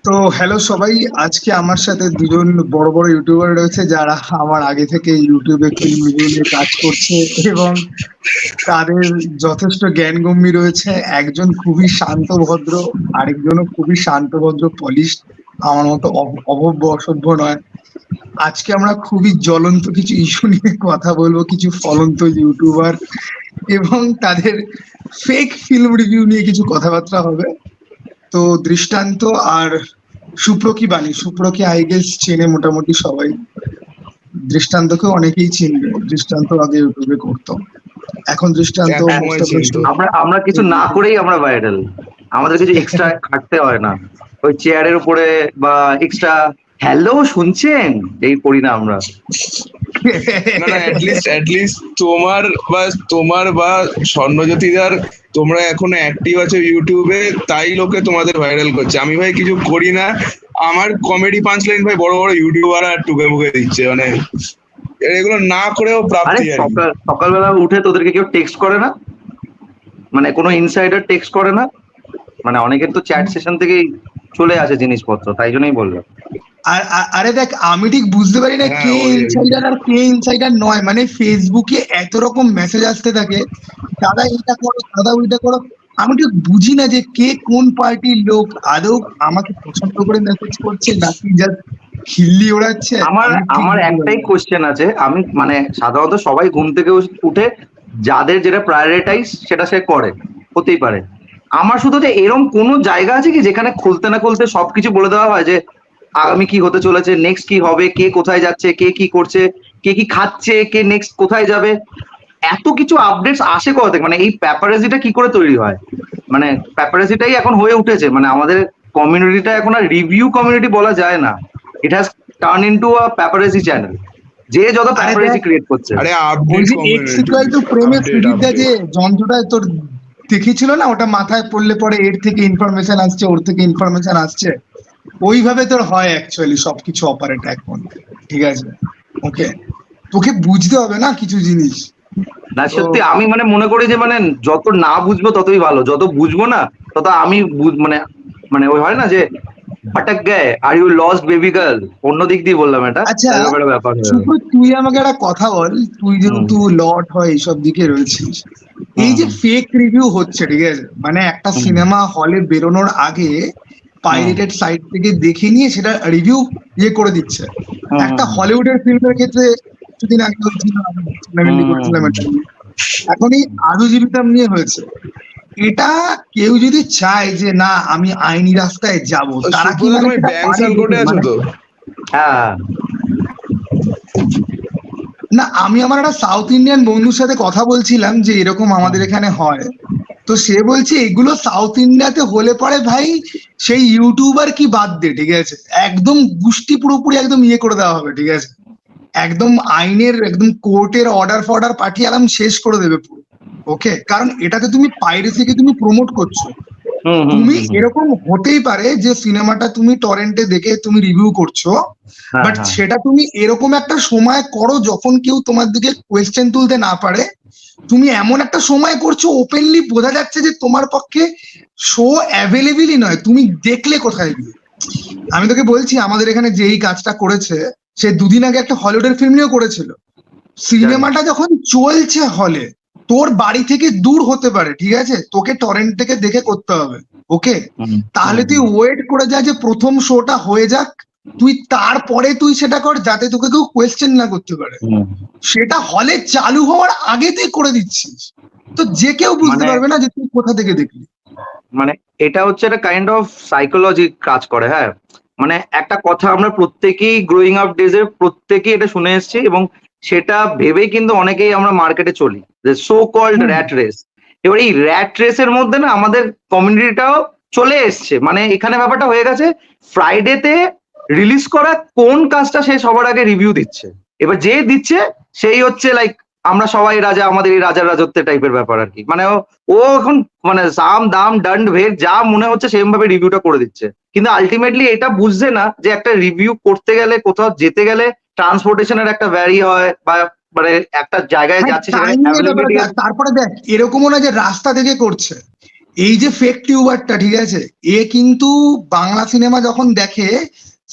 তো হ্যালো সবাই, আজকে আমার সাথে দুজন বড় বড় ইউটিউবার রয়েছে যারা আমার আগে থেকে ইউটিউবে ফিল্ম রিভিউ নিয়ে কাজ করছে এবং তাদের যথেষ্ট জ্ঞানগম্যি রয়েছে। একজন খুবই শান্ত ভদ্র, আরেকজনও খুবই শান্ত ভদ্র পলিশ, আমার মতো অভব্য অসভ্য নয়। আজকে আমরা খুবই জ্বলন্ত কিছু ইস্যু নিয়ে কথা বলবো, কিছু ফলন্ত ইউটিউবার এবং তাদের ফেক ফিল্ম রিভিউ নিয়ে কিছু কথাবার্তা হবে। তো দৃষ্টান্ত আর সুপ্রকি বাণী, সুপ্রকি আই গেস চেনে মোটামুটি সবাই, দৃষ্টান্তকে অনেকেই চিনবে। দৃষ্টান্ত আগে ইউটিউবে করতো, এখন দৃষ্টান্ত এক মোস্ট সময় অফ চিনতো। আমরা কিছু না করেই আমরা ভাইরাল, আমাদের কিছু এক্সট্রা খাটতে হয় না। ওই চেয়ারের উপরে বা এক্সট্রা হ্যালো শুনছেন এই করি না আমরা। না না, অ্যাটলিস্ট তোমার বা স্বর্ণজ্যোতিদার তোমরা এখনো অ্যাক্টিভ আছো ইউটিউবে, তাই লোকে তোমাদের ভাইরাল করছে। আমি ভাই কিছু করি না, আমার কমেডি পাঁচ লাইন ভাই বড় বড় ইউটিউবার আর টুকে ফুকে দিচ্ছে, মানে এগুলো না করেও আরে প্রাপ্তি আর কি। সকালবেলা উঠে তোদেরকে কেউ টেক্সট করে না? মানে কোনো ইনসাইডার টেক্সট করে না? মানে অনেকের তো চ্যাট সেশন থেকেই চলে আসে জিনিসপত্র, তাই জন্যই বললাম। আরে দেখ, আমি ঠিক বুঝতে পারি না হ্যাঁ, কে ওই ইনসাইডার আর কে ইনসাইডার নয়। মানে ফেসবুকে এত রকম মেসেজ আসতে থাকে, দাদা এটা করো, দাদা ওইটা করো। আমি ঠিক বুঝি না যে কে কোন পার্টির লোক, আদৌ আমাকে পছন্দ করে মেসেজ করছে নাকি জাস্ট খিল্লি ওড়াচ্ছে। আমার আমি ঠিক আমার বুঝতে পারি একটাই না। কোশ্চেন আছে। আমি মানে সাধারণত সবাই ঘুম থেকে উঠে যাদের যেটা প্রায়োরিটাইজ সেটা সে করে, হতেই পারে। আমার শুধু যে এরকম কোনো জায়গা আছে কি যেখানে খুলতে না খুলতে সবকিছু বলে দেওয়া হয় যে আগামী কি হতে চলেছে, নেক্সট কি হবে, কে কোথায় যাচ্ছে, কে কি করছে, কে কি খাচ্ছে, কে নেক্সট কোথায় যাবে, এত কিছু আপডেটস আসে কোথা থেকে? মানে এই প্যাপারাজিটা কি করে তৈরি হয়? মানে প্যাপারাজিটাই এখন হয়ে উঠেছে, মানে আমাদের কমিউনিটিটা এখন আর রিভিউ কমিউনিটি বলা যায় না, it has turn into a paparazzi channel. যে যত আরে প্যাপারাজি দেখ, ক্রিয়েট করছে। আরে ওই আপডেট যে এক্স কমিউনিটি, ইকুয়াল টু প্রেমে আপডেট সুজিতদা যে আপডেট যন্ত্রটা তোর দেখেছিল না, ওটা মাথায় পড়লে পরে এর থেকে ইনফরমেশন আসছে, ওর থেকে ইনফরমেশন আসছে, ওইভাবে তোর হয় অ্যাকচুয়ালি সবকিছু অপারেট এখন। ঠিক আছে, ওকে, তোকে বুঝতে হবে না কিছু জিনিস। না তো সত্যি আমি মানে মনে করি যে মানে যত না বুঝবো ততই ভালো, যত বুঝবো না তত আমি মানে মানে ওই হয় না যে ভটক গে, are you lost baby girl, অন্য দিক দিয়ে বললাম এটা, আচ্ছা, এরকম একটা ব্যাপার হয়ে গেল। শুভ্র, তুই আমাকে একটা কথা বল, তুই হুম যেহেতু লট হয় এইসব দিকে রয়েছিস, এই হুম যে হুম ফেক রিভিউ হচ্ছে, ঠিক আছে, মানে একটা হুম সিনেমা হলে বেরোনোর আগে হুম পাইরেটেড সাইট থেকে দেখে নিয়ে সেটা রিভিউ করে দিচ্ছে। হুম একটা হুম হলিউডের ফিল্মের ক্ষেত্রে কিছুদিন আগে হয়েছিল, আমি মেনলি করছিলাম এটা নিয়ে। এখন এই আদু জীবিতাম নিয়ে হয়েছে। এটা কেউ যদি চায় যে না আমি আইনি রাস্তায় যাব, তারা কি সুব্রত, মানে তুমি সেটা পারে ব্যাংসাল দেখে? কোর্টে আছো মানে তো? হ্যাঁ না, আমি আমার একটা সাউথ ইন্ডিয়ান বন্ধুর সাথে কথা বলছিলাম যে এরকম আমাদের হুম এখানে হয়। তো সে বলছে এগুলো সাউথ ইন্ডিয়াতে হলে পরে ভাই সেই ইউটিউবার কি বাদ দে, ঠিক আছে, একদম গুষ্টি পুরোপুরি একদম করে দেওয়া হবে, ঠিক আছে, একদম আইনের একদম কোর্টের অর্ডার ফর্ডার পাঠিয়ে একদম শেষ করে দেবে পুরো। ওকে, কারণ এটাতে তুমি পাইরেসিকে তুমি প্রমোট করছো। হুম হুম তুমি হুম হুম। এরকম হতেই পারে যে সিনেমাটা তুমি টরেন্টে দেখে তুমি রিভিউ করছো, হ্যাঁ বাট হ্যাঁ সেটা তুমি এরকম একটা সময় করো যখন কেউ তোমার দিকে কোয়েশ্চেন তুলতে না পারে। তুমি এমন একটা সময় করছো ওপেনলি বোঝা যাচ্ছে যে তোমার পক্ষে শো অ্যাভেলেবেলই নয়, তুমি দেখলে কোথায় গিয়ে। আমি তোকে বলছি, আমাদের এখানে যেই কাজটা করেছে, সে দুদিন আগে একটা হলিউডের ফিল্ম নিয়েও করেছিল। জানি। সিনেমাটা যখন চলছে হলে, তোর বাড়ি থেকে দূর হতে পারে, ঠিক আছে, তোকে টরেন্ট থেকে দেখে করতে হবে। ওকে, হুম হুম তাহলে তুই হুম ওয়েট করে যা যে প্রথম শোটা হয়ে যাক, তুই তারপরে তুই সেটা কর যাতে তোকে কেউ কোয়েশ্চেন না করতে পারে। হুম। সেটা হলে চালু হওয়ার আগে তুই করে দিচ্ছিস, তো যে কেউ বুঝতে মানে পারবে না যে তুই কোথা থেকে দেখলি। মানে এটা হচ্ছে একটা কাইন্ড অফ সাইকোলজি কাজ করে। হ্যাঁ, মানে একটা কথা আমরা প্রত্যেকেই গ্রোয়িং আপ ডেজে প্রত্যেকেই এটা শুনে এসেছি, এবং সেটা ভেবেই কিন্তু অনেকেই আমরা মার্কেটে চলি, যে so called hmm. Rat race. এবার এই র্যাট রেসের মধ্যে না আমাদের কমিউনিটিটাও চলে এসছে। মানে এখানে ব্যাপারটা হয়ে গেছে, ফ্রাইডেতে রিলিজ করা কোন কাজটা সে সবার আগে রিভিউ দিচ্ছে। এবার যে দিচ্ছে সেই হচ্ছে লাইক আমরা সবাই রাজা, আমাদের এই রাজার রাজত্ব টাইপের ব্যাপার আর কি। মানে ও এখন মানে সাম দাম দণ্ড ভেদ যা মনে হচ্ছে সেরকম ভাবে রিভিউটা করে দিচ্ছে, কিন্তু আলটিমেটলি এটা বুঝছে না যে একটা রিভিউ করতে গেলে, কোথাও যেতে গেলে ট্রান্সপোর্টেশনের একটা ভ্যারি হয়, বা মানে একটা জায়গায় ভাই যাচ্ছে সেখানে টাইমিং এর ব্যাপারে অ্যাভেলেবিলিটি। তারপরে দেখ, এরকমও না যে রাস্তা থেকে করছে, এই যে ফেক টিউবারটা, ঠিক আছে, এ কিন্তু বাংলা সিনেমা যখন দেখে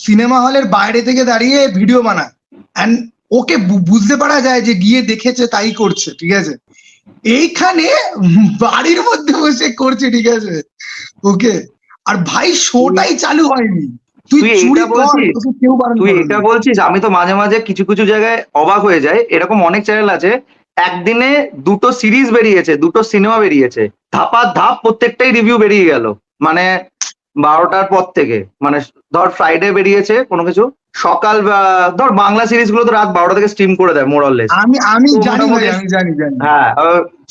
সিনেমা হলের বাইরে থেকে দাঁড়িয়ে ভিডিও বানায়, অ্যান্ড ওকে বুঝতে পারা যায় যে গিয়ে দেখেছে তাই করছে, ঠিক আছে। এইখানে বাড়ির মধ্যে বসে করছে, ঠিক আছে, ওকে। আর ভাই শোটাই চালু হয়নি, তুই তুই চুরি এটা কর, বলছিস তোকে কেউ বারণ তুই করবে এটা না। বলছিস আমি তো মাঝে মাঝে কিছু কিছু জায়গায় অবাক হয়ে যায়, এরকম অনেক চ্যানেল আছে একদিনে দুটো সিরিজ বেরিয়েছে, দুটো সিনেমা বেরিয়েছে, ধাপা ধাপ প্রত্যেকটাই রিভিউ বেরিয়ে গেল, মানে 12টার পর থেকে, মানে ধর ফ্রাইডে বেরিয়েছে কোনো কিছু, সকাল ধর বাংলা সিরিজ গুলো তো রাত 12টা থেকে স্ট্রিম করে দেয় মোরাললেস। আমি তো জানি ভাই, মোটামুটি আমি জানি। হ্যাঁ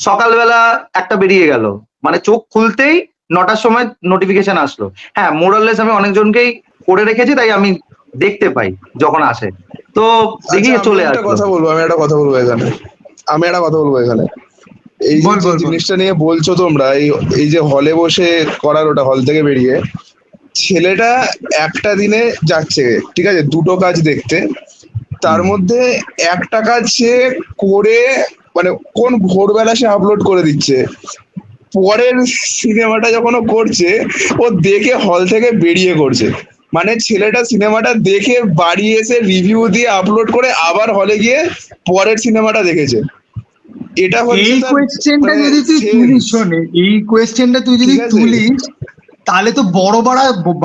সকালবেলা একটা বেরিয়ে গেল, মানে চোখ খুলতেই 9টার সময় নোটিফিকেশন আসলো। হ্যাঁ মোরাললেস আমি অনেকজনকেই করে রেখেছি, তাই আমি দেখতে পাই যখন আসে, তো দেখি আচ্ছা, চলে আসলো। আমি একটা কথা বলবো এখানে। এই যে বল যে বল বল। জিনিসটা নিয়ে বলছো তোমরা, এই যে হলে বসে করার, ওটা হল থেকে বেরিয়ে ছেলেটা একটা দিনে যাচ্ছে, ঠিক আছে, দুটো কাজ দেখতে, তার মধ্যে একটা কাজ সে করে, মানে কোন ভোরবেলা সে আপলোড করে দিচ্ছে, পরের সিনেমাটা যখন ও করছে ও দেখে হল থেকে বেরিয়ে করছে। মানে ছেলেটা সিনেমাটা দেখে বাড়ি এসে রিভিউ দিয়ে আপলোড করে আবার হলে গিয়ে পরের সিনেমাটা দেখেছে। এটা হচ্ছে এই তার কোয়েশ্চেনটা মানে যদি তুই তুলিস, সেন্স, শোনে, এই কোয়েশ্চেনটা তুই যদি ঠিক আছে। তুলিস, তাহলে তো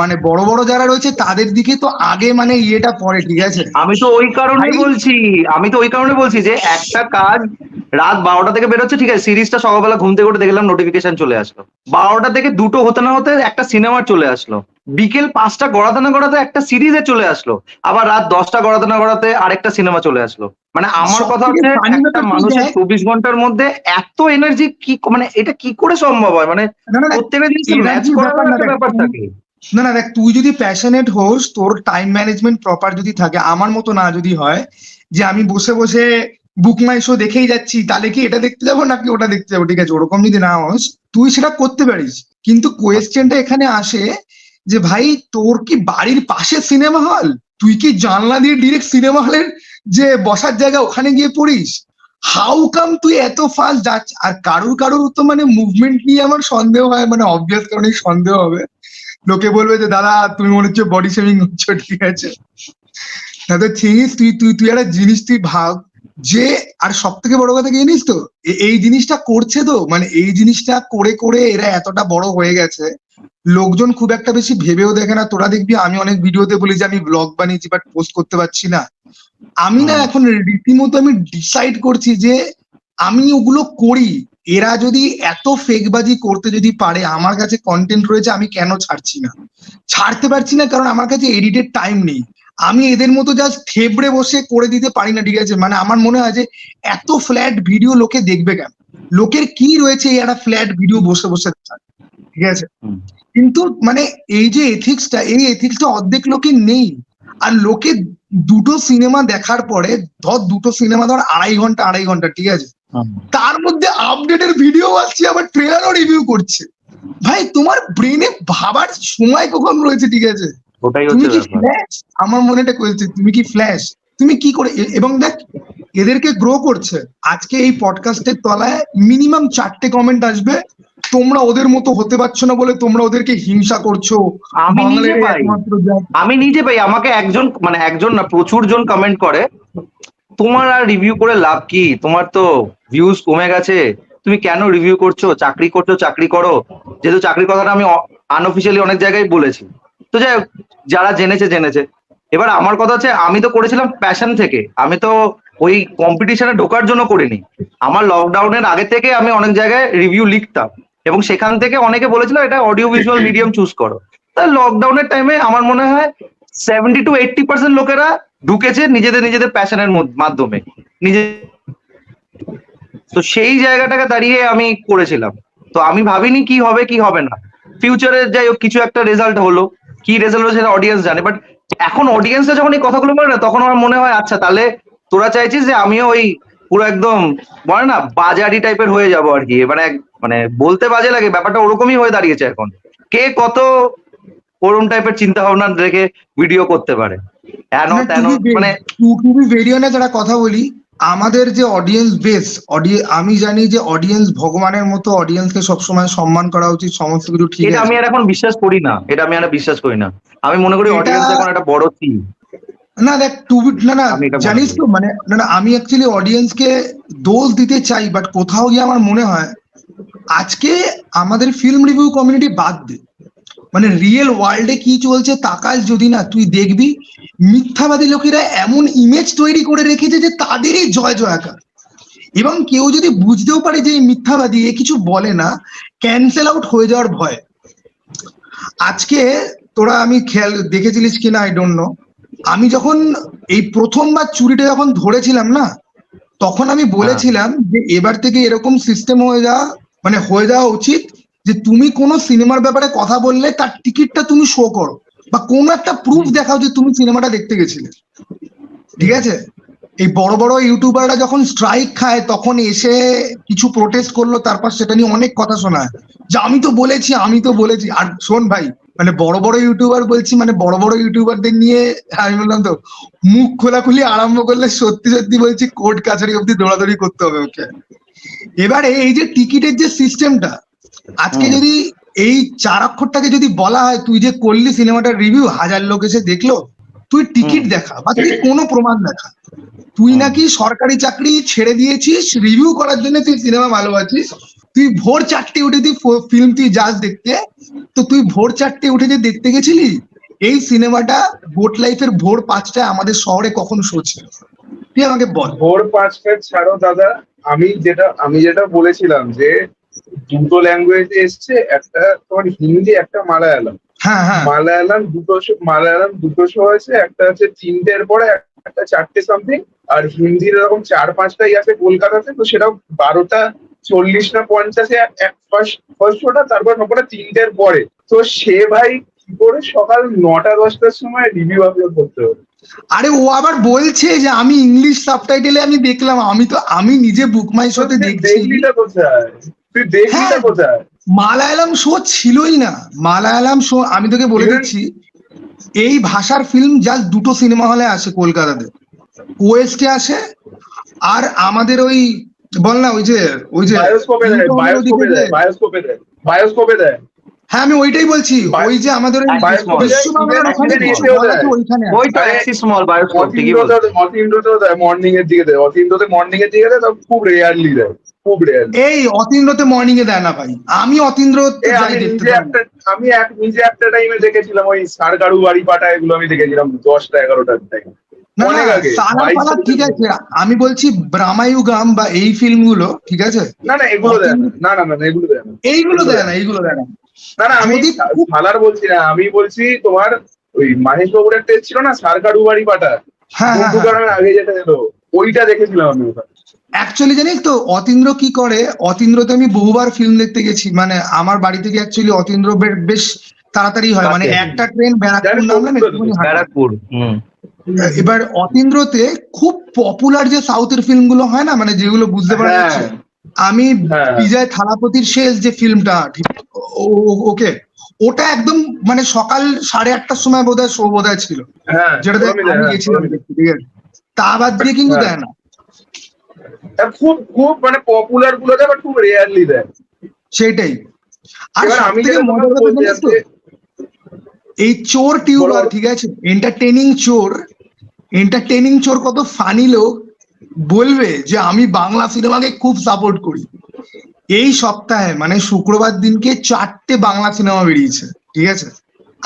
মানে বড় বড় যারা রয়েছে তাদের দিকে তো আগে মানে ইয়েটা পড়ে, ঠিক আছে আমি তো ওই কারণে ভাই। বলছি যে একটা কাজ রাত 12টা থেকে বেরোচ্ছে, ঠিক আছে, সিরিজটা সকালবেলা ঘুম থেকে উঠে দেখলাম নোটিফিকেশন চলে আসলো, 12টা থেকে দুটো হতে না হতে একটা সিনেমা চলে আসলো, বিকেল 5টা গড়াতে না গড়াতে একটা সিরিজে চলে আসলো, আবার রাত 10টা গড়াতে না গড়াতে আরেকটা সিনেমা চলে আসলো। মানে আমার সব কথা থেকে হচ্ছে ফানি একটা ব্যাপার তুই মানুষের দেখ, 24 ঘন্টার মধ্যে এত এনার্জি কি, মানে এটা কি করে সম্ভব হয়, মানে না না না, প্রত্যেকটা জিনিসকে ম্যাচ এনার্জির ব্যাপার করারও না, একটা দেখ ব্যাপার থাকে। না না দেখ, তুই যদি প্যাশনেট হোস, তোর টাইম ম্যানেজমেন্ট প্রপার যদি থাকে, আমার মতো না যদি হয় যে আমি বসে বসে বুক মাই শো দেখেই যাচ্ছি, তাহলে কি এটা দেখতে যাবো নাকি ওটা দেখতে যাবো, ঠিক আছে, ওরকম যদি না হোস তুই সেটা করতে পারিস। কিন্তু কোয়েশ্চেনটা এখানে আসে যে ভাই তোর কি বাড়ির পাশে সিনেমা হল, তুই কি জানলা দিয়ে ডিরেক্ট সিনেমা হলের যে বসার জায়গা ওখানে গিয়ে পড়িস? হাউ কাম তুই এত ফাস্ট যাচ্ছিস? আর কারুর কারুর তো মানে মুভমেন্ট নিয়ে আমার সন্দেহ হয়, মানে অবভিয়াস কারণে সন্দেহ হবে, লোকে বলবে যে দাদা তুমি মনে হচ্ছে বডি শেমিং করছো, ঠিক আছে। দাদা থিংস তুই তুই তুই একটা জিনিস তুই ভাব যে, আর সব থেকে বড় কথা কি জানিস তো, এই জিনিসটা করছে তো, মানে এই জিনিসটা করে করে এরা এতটা বড় হয়ে গেছে, লোকজন খুব একটা বেশি ভেবেও দেখে না। তোরা দেখবি আমি অনেক ভিডিওতে বলি যে আমি ব্লগ বানিয়েছি বাট পোস্ট করতে পারছি না, আমি না এখন রীতিমতো আমি ডিসাইড করছি যে আমি ওগুলো করি। এরা যদি এত ফেকবাজি করতে যদি পারে, আমার কাছে কন্টেন্ট রয়েছে, আমি কেন ছাড়তে পারছি না, কারণ আমার কাছে এডিটের টাইম নেই। আমি এদের মতো জাস্ট থেবড়ে বসে করে দিতে পারি না, ঠিক আছে। মানে আমার মনে হয় যে এত ফ্ল্যাট ভিডিও লোকে দেখবে কেন, লোকের কি রয়েছে এই একটা ফ্ল্যাট ভিডিও বসে বসে দেখার, ঠিক আছে। কিন্তু মানে এই যে এথিক্সটা, এই এথিক্সটা অর্ধেক লোকের নেই। আর লোকে দুটো সিনেমা দেখার পরে, ধর দুটো সিনেমা ধর আড়াই ঘন্টা, ঠিক আছে, তার মধ্যে আপডেটের ভিডিও আসছে, আবার ট্রেলারও রিভিউ করছে। ভাই তোমার ব্রেনে ভাবার সময় কখন রয়েছে, ঠিক আছে? ওটাই তুমি হচ্ছে কি ব্যাপার। ফ্ল্যাশ? আমার মনে এটা করেছে, তুমি কি ফ্ল্যাশ? তুমি কি করে এবং দেখ এদেরকে গ্রো করছে। আজকে এই পডকাস্টের তলায় মিনিমাম 4টে কমেন্ট আসবে, তোমরা ওদের মতো হতে পারছো না বলে তোমরা ওদেরকে হিংসা করছো, আমি নিজে বাংলায় পাই একমাত্র আমাকে একজন, মানে একজন না প্রচুর জন কমেন্ট করে, তোমার আর রিভিউ করে লাভ কি, তোমার তো ভিউজ কমে গেছে, তুমি কেন রিভিউ করছো, চাকরি করো, যেহেতু চাকরির কথাটা আমি আনঅফিসিয়ালি অনেক জায়গায় বলেছি। তো যাই হোক, যারা জেনেছে। এবার আমার কথা হচ্ছে আমি তো করেছিলাম প্যাশন থেকে, আমি তো ওই কম্পিটিশনে ঢোকার জন্য করিনি। আমার লকডাউনের আগে থেকে আমি অনেক জায়গায় রিভিউ লিখতাম, এবং সেখান থেকে অনেকে বলেছিল এটা অডিও ভিজুয়াল মিডিয়াম চুজ করো। তাই লকডাউনের টাইমে আমার মনে হয় 70-80% লোকেরা ঢুকেছে নিজেদের প্যাশনের মাধ্যমে নিজে। তো সেই জায়গাটাকে দাঁড়িয়ে আমি করেছিলাম। তো আমি ভাবিনি কি হবে কি হবে না, ফিউচারে যাই হোক কিছু একটা রেজাল্ট হলো, কি রেজাল্ট হলো সেটা অডিয়েন্স জানে। বাট এখন অডিয়েন্সরা যখন এই কথাগুলো বলে না, তখন আমার মনে হয় আচ্ছা তাহলে তোরা চাইছিস যে আমিও ওই পুরো একদম বলে না বাজারি টাইপের হয়ে যাবো আর কি, মানে মানে বলতে বাজে লাগে, ব্যাপারটা ওরকমই হয়ে দাঁড়িয়েছে এখন। কে কত ওরম টাইপের চিন্তা ভাবনা রেখে ভিডিও করতে পারে, হেন তেন, মানে টু বি ভেরি অনেস্ট একটা কথা বলি, আমাদের যে অডিয়েন্স বেস, আমি জানি যে অডিয়েন্স ভগবানের মতো, অডিয়েন্সকে সবসময় সম্মান করা উচিত, সমস্ত কিছু ঠিক এটা আছে। আমি আর এখন বিশ্বাস করি না, এটা আমি আর বিশ্বাস করি না। আমি মনে করি এটা অডিয়েন্স এখন একটা বড় থিম। না দেখ না না, আমি এটা মনে জানিস করি। তো মানে না না, আমি অ্যাকচুয়ালি অডিয়েন্সকে দোষ দিতে চাই, বাট কোথাও গিয়ে আমার মনে হয় আজকে আমাদের ফিল্ম রিভিউ কমিউনিটি বাদ দে, মানে রিয়েল ওয়ার্ল্ডে কি চলছে তাকাল যদি না, তুই দেখবি মিথ্যাবাদী লোকেরা এমন ইমেজ তৈরি করে রেখেছে যে তাদেরই জয় জয়কার। এবং কেউ যদি বুঝতেও পারে যে এই মিথ্যাবাদী, এ কিছু বলে না, ক্যান্সেল আউট হয়ে যাওয়ার ভয়। আজকে তোরা, আমি খেয়াল দেখেছিলিস কিনা আই ডোন্ট নো, আমি যখন এই প্রথমবার চুরিটা যখন ধরেছিলাম না, তখন আমি বলেছিলাম যে এবার থেকে এরকম সিস্টেম হয়ে যাওয়া উচিত যে তুমি কোনো সিনেমার ব্যাপারে কথা বললে তার টিকিটটা তুমি শো করো, বা কোনো একটা প্রুফ দেখাও যে তুমি সিনেমাটা দেখতে গেছিলে, ঠিক আছে? এই বড় বড় ইউটিউবাররা যখন স্ট্রাইক খায় তখন এসে কিছু প্রোটেস্ট করলো, তারপর সেটা নিয়ে অনেক কথা শোনায় যে আমি তো বলেছি। আর শোন ভাই, মানে বড় বড় ইউটিউবার বলছি, মানে বড় বড় ইউটিউবারদের নিয়ে আমি বললাম তো, মুখ খোলাখুলি আরম্ভ করলে সত্যি সত্যি বলছি কোর্ট কাছারি অব্দি দৌড়াদৌড়ি করতে হবে ওকে। এবারে এই যে টিকিটের যে সিস্টেমটা, আজকে যদি এই 4 অক্ষরটাকে যদি বলা হয়, তুই যে করলি সিনেমাটার রিভিউ, 1000 লোক এসে দেখলো, তুই টিকিট দেখা বা তুই কোনো প্রমাণ দেখা, তুই নাকি সরকারি চাকরি ছেড়ে দিয়েছিস রিভিউ করার জন্য, তুই সিনেমা ভালোবাসিস, তুই ভোর 4টে উঠে তুই ফিল্ম তুই যাস দেখতে, তো তুই ভোর 4টে উঠে যে দেখতে গেছিলি এই সিনেমাটা, গোট লাইফের ভোর 5টায় আমাদের শহরে কখন শো ছিল, তুই আমাকে বল। ভোর 5টা ছাড়ো দাদা, আমি যেটা বলেছিলাম যে দুটো ল্যাঙ্গুয়েজে এসছে, একটা তোমার হিন্দি, একটা মালায়ালাম। হ্যাঁ হ্যাঁ, মালায়ালাম দুটো শো হয়েছে, একটা হচ্ছে 3টের পরে, একটা 4টে সামথিং। আর হিন্দির এরকম 4-5টাই আছে কলকাতাতে, তো সেটাও 12:40 না 50-এ ফার্স্ট শোটা, তারপর সবকটা 3টের পরে। তো সে ভাই কি করে সকাল 9টা-10টার সময় রিভিউ আপলোড করতে হবে? আরে ও আবার বলছে যে আমি ইংলিশ সাবটাইটেলে আমি দেখলাম, আমি নিজে বুক মাই শোতে তুই দেখছি। দেখলিটা কোথায়? হ্যাঁ, কোথায়? মালায়ালাম শো ছিলই না। মালায়ালাম শো, আমি তোকে বলে Even- দিচ্ছি, এই ভাষার ফিল্ম জাস্ট 2টো সিনেমা হলে আসে কলকাতাতে, ওয়েস্টে আসে, আর আমাদের ওই বল না ওই যে বায়োস্কোপে দেয়, বায়োস্কোপে দেয়। হ্যাঁ আমি ওইটাই বলছি, ওই যে আমাদের ওই বায়োস্কোপে দেয়, বিশ্ববাংলার ওখানে even কিছু এসেও হল আছে দেয়। ওইখানে ওই তো আরে, অ্যাক্সিস মল বায়োস্কোপ, ঠিকই বলছিস। অতীন্দ্রতেও দেয়, মর্নিং এর দিকে দেয়, মর্নিং এর দিকে দেয়, তবে খুব রেয়ারলি দেয়, খুব রেয়ারলি। এই অতীন্দ্রতে মর্নিং এ দেয় না ভাই, আমি অতীন্দ্রতে যাই দেখতে পাই না। আমি নিজে একটা টাইমে দেখেছিলাম, ওই সারগাড়ু বাড়ি পাটা, এগুলো আমি দেখেছিলাম 10টা-11টার টাইম, না অনেক না, আগে। সালাপালা ঠিক আছে, আমি বলছি ব্রামায়ুগাম বা এই ফিল্মগুলো ঠিক আছে, না এগুলো দেয় না, এগুলো দেয় না, এইগুলো দেয় না, এইগুলো দেয় না। না আমি যদি সালার বলছি না, আমি বলছি তোমার ওই মাহেশ বাবুর একটা ছিল না, সারগাড়ু বাড়ি পাটা, হ্যাঁ হ্যাঁ হ্যাঁ, দুকানের আগে যেটা এলো, ওইটা দেখেছিলাম আমি ওখানে। অ্যাকচুয়ালি জানিস তো অতীন্দ্র কি করে, অতীন্দ্রতে আমি বহুবার ফিল্ম দেখতে গেছি, মানে আমার বাড়ি থেকে অ্যাকচুয়ালি অতীন্দ্র বেশ তাড়াতাড়ি হয়, মানে কাছে। একটা ট্রেন ব্যারাকপুর জানিস তো, নামলাম একটুখানি হাঁটা। ব্যারাকপুর। এবার অতীন্দ্রতে খুব পপুলার যে সাউথের ফিল্মগুলো হয় না, মানে যেগুলো বুঝতে পারা হ্যাঁ, যাচ্ছে, আমি হ্যাঁ। বিজয় থালাপতির শেষ যে ফিল্মটা, ওকে, ওটা একদম মানে সকাল 8:30টার সময় বোধহয় শো বোধহয় ছিল, হ্যাঁ, যেটাতে ওরমই দেয়, আমি হ্যাঁ, গেছিলাম ওরমই দেয়। দেখতে, ঠিক আছে? তা বাদ দিয়ে কিন্তু হ্যাঁ। দেয় না। খুব খুব মানে পপুলার গুলো দেয়, বাট খুব রেয়ারলি দেয়। সেইটাই। আর এবার সব আমি থেকে যেটা মজার তোমাকে কথা বলতে জানিস তো, যাচ্ছি, এই চোর টিউবার, বলো। ঠিক আছে, এন্টারটেনিং চোর কত ফানি লোক বলবে যে আমি বাংলা সিনেমাকে খুব সাপোর্ট করি। এই সপ্তাহে মানে শুক্রবার দিনকে 4টে বাংলা সিনেমা বেরিয়েছে, ঠিক আছে,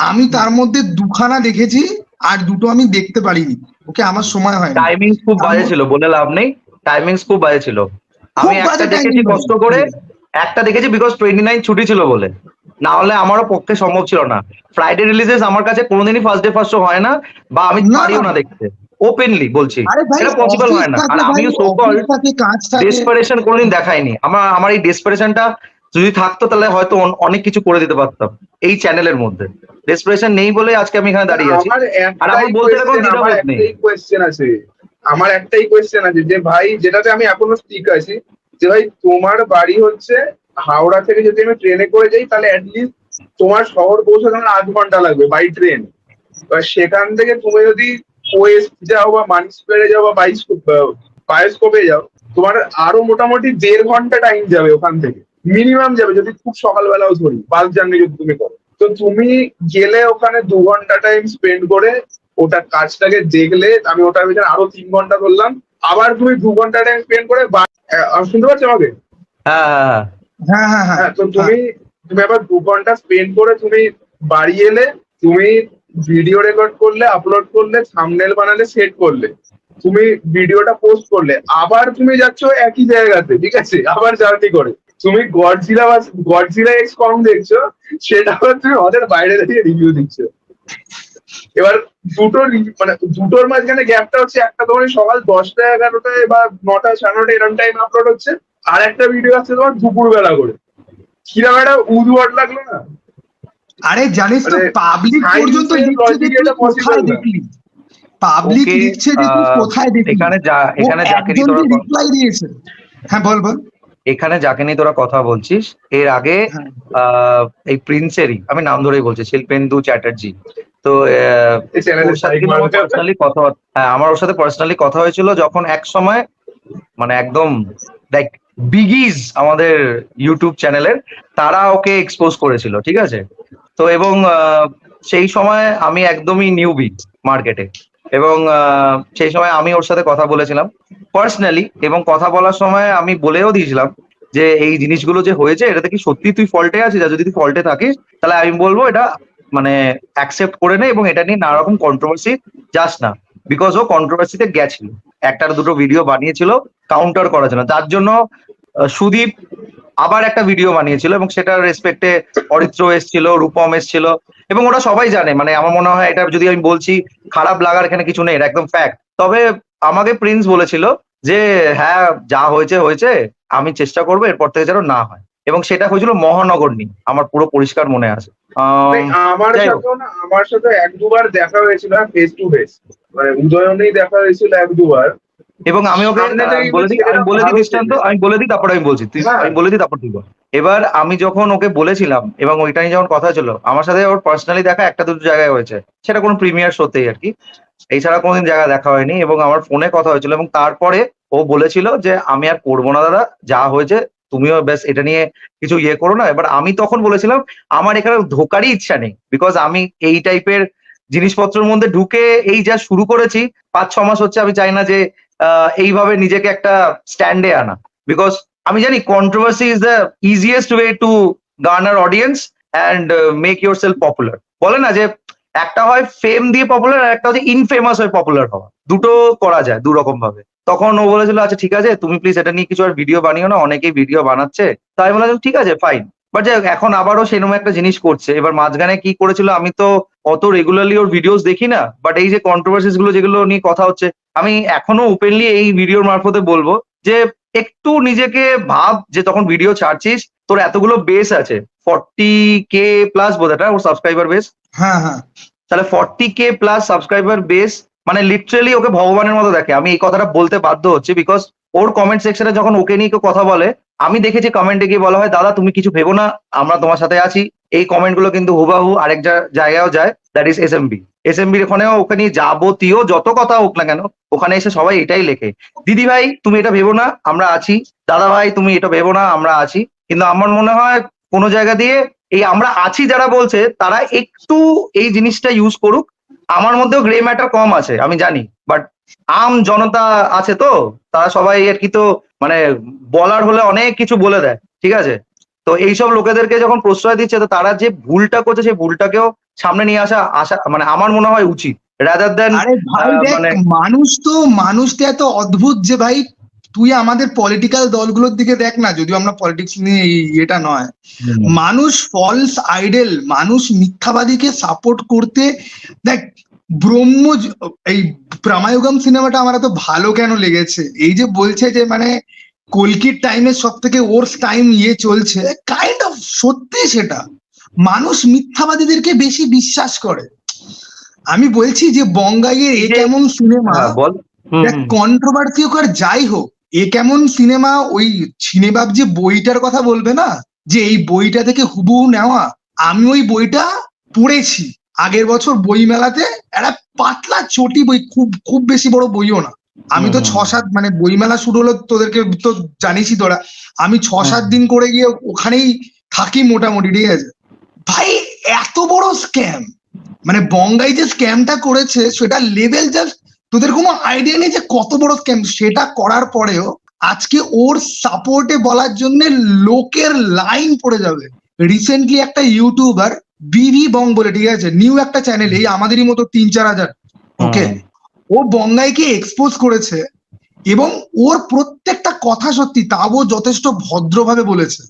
আমি তার মধ্যে 2খানা দেখেছি, আর 2টো আমি দেখতে পারিনি, ওকে, আমার সময় হয়নি। টাইমিংস খুব বাজে ছিল, বলে লাভ নেই, টাইমিংস খুব বাজে ছিল। আমি খুব বাজে একটা দেখেছি timing কষ্ট ভাই। করে, একটা দেখেছি বিকজ 29 ছুটি ছিল বলে, না হলে আমারও পক্ষে সম্ভব ছিল না। ফ্রাইডে রিলিজেস আমার কাছে কোনোদিনই ফার্স্ট ডে ফার্স্ট শো হয় না, বা আমি না, পারিও না। না দেখতে, ওপেনলি বলছি, আরে ভাই, এটা পসিবল অফিস হয় না। আর থাকে ভাই, আমিও সো কল অফিস থাকে, কাজ থাকে। ডেসপারেশন কোনোদিন দেখাইনি। আমার এই ডেসপারেশনটা যদি থাকতো তাহলে হয়তো অনেক কিছু করে দিতে পারতাম এই চ্যানেলের মধ্যে। ডেসপারেশন নেই বলে আজকে আমি এখানে দাঁড়িয়ে আছি, আর আমার বলতে কোনো দ্বিধাবোধ নেই। আমার একটাই কোয়েশ্চেন আছে যে ভাই, যেটাতে আমি এখনো স্টিক আছি, যে ভাই তোমার বাড়ি হচ্ছে হাওড়া থেকে, যদি আমি ট্রেনে করে যাই তাহলে অ্যাটলিস্ট তোমার শহর পৌঁছাতে আমার 8 ঘন্টা লাগবে বাই ট্রেন। এবার সেখান থেকে তুমি যদি ওয়েস্ট যাও বা মানিসপেড়ে যাও বা বায়োস্কোপে যাও, তোমার আরো মোটামুটি 1.5 ঘন্টা টাইম যাবে ওখান থেকে, মিনিমাম যাবে যদি খুব সকালবেলাও ধরি, বাস জার্নি যদি তুমি করো। তো তুমি গেলে ওখানে 2 ঘন্টা টাইম স্পেন্ড করে ওটা কাজটাকে দেখলে, আমি ওটার ভিতরে আরো 3 ঘন্টা ধরলাম, আবার তুমি 2 ঘন্টা টাইম স্পেন্ড করে শুনতে পাচ্ছ আমাকে? হ্যাঁ হ্যাঁ হ্যাঁ হ্যাঁ হ্যাঁ হ্যাঁ, তো তুমি তুমি আবার 2 ঘন্টা স্পেন্ড করে তুমি বাড়ি এলে, তুমি ভিডিও রেকর্ড করলে, আপলোড করলে, থাম্বনেল বানালে, সেট করলে, তুমি ভিডিওটা পোস্ট করলে, আবার তুমি যাচ্ছ একই জায়গাতে, ঠিক আছে, আবার জার্নি করে তুমি গডজিলা এক্স কং দেখছো, সেটা আবার তুমি ওদের বাইরে দাঁড়িয়ে রিভিউ দিচ্ছ। এবার মানে দুটোর মাঝখানে গ্যাপটা হচ্ছে, একটা তোমার সকাল 10টা 11টায় বা 9টা 9:30 এরকম টাইম আপলোড হচ্ছে, আর একটা ভিডিও আছে তোমার দুপুর বেলা করে। কিরকম একটা উদ্ভট লাগলো না? আরে জানিস তো, মানে পাবলিক পর্যন্ত লিখছে যে তুই কোথায় দেখলি, পাবলিক ওকে, লিখছে যে তুই কোথায় দেখলি, এখানে যাকে নিয়ে তোরা রিপ্লাই দিয়েছে। হ্যাঁ বল বল। এখানে যাকে নিয়ে তোরা কথা বলছিস, এর আগে হ্যাঁ এই প্রিন্সেরই, আমি নাম ধরেই বলছি, শিল্পেন্দু চ্যাটার্জি। তো এই চ্যানেলে ওর সাথে কিন্তু আমার পার্সোনালি কথা, হ্যাঁ আমার ওর সাথে পার্সোনালি কথা হয়েছিল যখন এক সময় মানে একদম লাইক বিগিজ আমাদের ইউটিউব চ্যানেলের, তারা ওকে এক্সপোজ করেছিল, ঠিক আছে। তো এবং সেই সময় আমি একদমই নিউবি মার্কেটে, এবং সেই সময় আমি ওর সাথে কথা বলেছিলাম পার্সোনালি, এবং কথা বলার সময় আমি বলেও দিয়েছিলাম যে এই জিনিসগুলো যে হয়েছে এটাতে কি সত্যি তুই ফল্টে আছিস, আর যদি তুই ফল্টে থাকিস তাহলে আমি বলবো এটা মানে অ্যাকসেপ্ট করে নে, এবং এটা নিয়ে নানা রকম কন্ট্রোভার্সি যাস না। বিকজ ও কন্ট্রোভার্সিতে গেছিল, একটার দুটো ভিডিও বানিয়েছিল কাউন্টার করার জন্য, তার জন্য সুদীপ আবার একটা ভিডিও বানিয়েছিল, এবং সেটার রেসপেক্টে অরিত্র এসছিল, রূপম এসছিল, এবং ওরা সবাই জানে। মানে আমার মনে হয় এটা যদি আমি বলছি খারাপ লাগার এখানে কিছু নেই, এটা একদম ফ্যাক্ট। তবে আমাকে প্রিন্স বলেছিল যে হ্যাঁ যা হয়েছে হয়েছে, আমি চেষ্টা করবো এরপর থেকে যেন না হয়, এবং সেটা হয়েছিল মহানগর নিয়ে, আমার পুরো পরিষ্কার মনে আছে। আমার সাথে 1-2 বার দেখা হয়েছিল ফেস টু ফেস, মানে উদয়নেই দেখা হয়েছিল 1-2 বার। এবং আমি ওকে বলে দিই, আমি বলে দিই দৃষ্টান্ত, আমি বলে দিই তারপরে আমি বলছি, তুই আমি বলে দিই তারপর তুই বল। এবার আমি যখন ওকে বলেছিলাম এবং ওইটা নিয়ে যখন কথা ছিল, আমার সাথে ওর পার্সোনালি দেখা একটা দুটো জায়গায় হয়েছে, সেটা কোনো প্রিমিয়ার শোতেই আর কি, এছাড়া কোনোদিন জায়গা দেখা হয়নি। এবং আমার ফোনে কথা হয়েছিল, এবং তারপরে ও বলেছিল যে আমি আর করবো না দাদা, যা হয়েছে তুমিও ব্যাস এটা নিয়ে কিছু ইয়ে করো না। এবার আমি তখন বলেছিলাম আমার এখানে ঢোকারই ইচ্ছা নেই, বিকজ আমি এই টাইপের জিনিসপত্রের মধ্যে ঢুকে এই যা শুরু করেছি 5-6 মাস হচ্ছে, আমি চাই না যে এইভাবে নিজেকে একটা স্ট্যান্ডে আনা, বিকজ আমি জানি controversy is the easiest way to Garner audience and make your self popular. বলে না যে একটা হয় ফেম দিয়ে পপুলার, আর একটা হচ্ছে ইনফেমাস হয়ে পপুলার হওয়া, দুটো করা যায় দু রকম ভাবে। তখন ও বলেছিল আচ্ছা ঠিক আছে তুমি প্লিজ এটা নিয়ে কিছু আর ভিডিও বানিও না, অনেকেই ভিডিও বানাচ্ছে। তাই বলেছিলাম ঠিক আছে ফাইন, বাট যাই হোক, এখন আবারও সেরকম একটা জিনিস করছে। এবার মাঝখানে কি করেছিল, আমি তো অত রেগুলারলি ওর ভিডিওস দেখি না, বাট এই যে কন্ট্রোভার্সিস গুলো যেগুলো নিয়ে কথা হচ্ছে, আমি এখনো ওপেনলি এই ভিডিওর মারফতে বলবো যে একটু নিজেকে ভাব যে তখন ভিডিও ছাড়ছিস, তোর এতগুলো বেস আছে, 40K প্লাস বোধ এটা ওর সাবস্ক্রাইবার বেস। হ্যাঁ হ্যাঁ, তাহলে 40K প্লাস সাবস্ক্রাইবার বেস, মানে লিটারেলি ওকে ভগবানের মতো দেখে। আমি এই কথাটা বলতে বাধ্য হচ্ছি, বিকজ ওর কমেন্ট সেকশনে যখন ওকে নিয়ে কেউ কথা বলে, আমি দেখেছি কমেন্টে গিয়ে বলা হয় দাদা তুমি কিছু ভেবো না, আমরা তোমার সাথে আছি। এই কমেন্ট গুলো কিন্তু হুবাহু আরেক জায়গায়ও যায়, দ্যাট ইজ এসএমবির ওখানেও, ওখানে যাবতীয় যত কথা হোক না কেন ওখানে এসে সবাই এটাই লেখে, দিদি ভাই তুমি এটা ভেবো না আমরা আছি, দাদা ভাই তুমি এটা ভেবো না আমরা আছি। কিন্তু আমার মনে হয় কোনো জায়গা দিয়ে এই আমরা আছি যারা বলছে তারা একটু এই জিনিসটা ইউজ করুক। আমার মধ্যেও গ্রে ম্যাটার কম আছে আমি জানি, বাট আম জনতা আছে তো, তারা সবাই আর কি, তো মানে বলার হলে অনেক কিছু বলে দেয়, ঠিক আছে। তো এইসব লোকেদেরকে যখন প্রশ্রয় দিচ্ছে, তো তারা যে ভুলটা করছে সেই ভুলটাকেও সামনে নিয়ে আসা মানে আমার মনে হয় উচিত, রাদার দেন। আরে ভাই দেখ, মানে মানুষ তো এত অদ্ভুত যে ভাই, তুই আমাদের পলিটিক্যাল দলগুলোর দিকে দেখ না, যদিও আমরা পলিটিক্স নিয়ে এটা নয়, মানুষ ফলস আইডেল, মানুষ মিথ্যাবাদীকে সাপোর্ট করতে দেখ। এই প্রামায়ুগম সিনেমাটা আমার এত ভালো কেন লেগেছে, এই যে বলছে যে মানে কলকির টাইমের সব থেকে ওর্স টাইম চলছে, কাইন্ড অফ সত্যি সেটা। মানুষ মিথ্যাবাদীদেরকে বেশি বিশ্বাস করে। আমি বলছি যে বঙ্গাইয়ের এ কেমন সিনেমা, বল দেখ কন্ট্রোভার্সি হোক আর যাই হোক, এ কেমন সিনেমা, ওই সিনেবাব যে বইটার কথা বলবে না, যে এই বইটা থেকে হুবহু নেওয়া, আমি ওই বইটা পড়েছি আগের বছর বই মেলাতে, একটা পাতলা চটি বই, খুব খুব বেশি বড় বইও না, আমি তো 6-7 মানে বইমেলা শুরু হলো তোদেরকে তো জানিসই তোরা, আমি 6-7 দিন করে গিয়ে ওখানেই থাকি মোটামুটি, ঠিক আছে ভাই। এত বড় স্ক্যাম, মানে বঙ্গাই যে স্ক্যামটা করেছে সেটা লেভেল জাস্ট তোদের কোনো আইডিয়া নেই যে কত বড় স্ক্যাম। সেটা করার পরেও আজকে ওর সাপোর্টে বলার জন্য লোকের লাইন পড়ে যাবে। রিসেন্টলি একটা ইউটিউবার বিভি বং বলে, ঠিক আছে, নিউ একটা চ্যানেল, এই আমাদেরই মতো 3-4 হাজার, ওকে, ও বঙ্গাইকে এক্সপোজ করেছে এবং ওর প্রত্যেকটা কথা সত্যি, তাও যথেষ্ট ভদ্রভাবে বলেছে।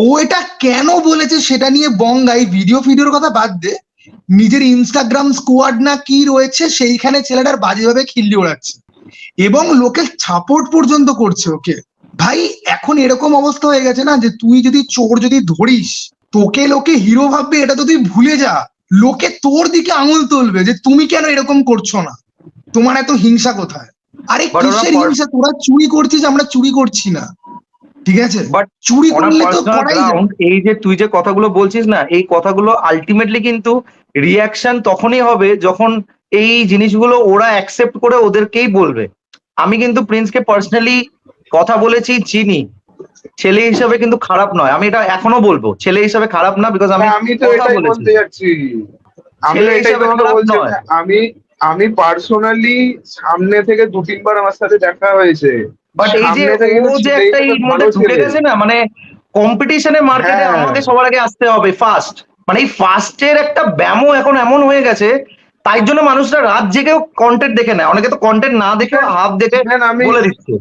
ও এটা কেন বলেছে সেটা নিয়ে বঙ্গাই ভিডিওর কথা বাদ দে, নিজের ইনস্টাগ্রাম স্কোয়াড না কি রয়েছে সেইখানে ছেলেটার বাজেভাবে খিল্লি ওড়াচ্ছে এবং লোকে সাপোর্ট পর্যন্ত করছে ওকে। ভাই এখন এরকম অবস্থা হয়ে গেছে না যে তুই যদি চোর যদি ধরিস, তোকে লোকে হিরো ভাববে, এটা তো তুই ভুলে যা। লোকে তোর দিকে আঙুল তুলবে যে তুমি কেন এরকম করছো না, তোমার এত হিংসা কোথায়? আরে কিসের হিংসা? তোরা চুরি করছিস, আমরা চুরি করছি না, ঠিক আছে, বাট চুরি করলে তো করাই যায়। এই যে তুই যে কথাগুলো বলছিস না, এই কথাগুলো আলটিমেটলি কিন্তু রিয়াকশন তখনই হবে যখন এই জিনিসগুলো ওরা অ্যাকসেপ্ট করে ওদেরকেই বলবে। আমি কিন্তু প্রিন্সকে পার্সোনালি কথা বলেছি, চিনি, ছেলে হিসাবে কিন্তু খারাপ নয়, আমি এটা এখনো বলবো, ছেলে হিসাবে খারাপ না, বিকজ আমি তো এটাই বলতে যাচ্ছি, আমি এটাই তোমাকে বলছি, আমি পার্সোনালি সামনে থেকে 2-3 বার আমার সাথে দেখা হয়েছে, বাট এই যে ও যে একটা এর মধ্যে ঢুকে গেছে না, মানে কম্পিটিশনে মার্কেটে আমাকে সবার আগে আসতে হবে ফার্স্ট, মানে এই ফার্স্টের একটা ব্যামো এখন এমন হয়ে গেছে, তাই জন্য মানুষরা রাত জেগেও কন্টেন্ট দেখে নেয়, অনেকে তো কন্টেন্ট না দেখে হাফ দেখে বলে দিচ্ছে।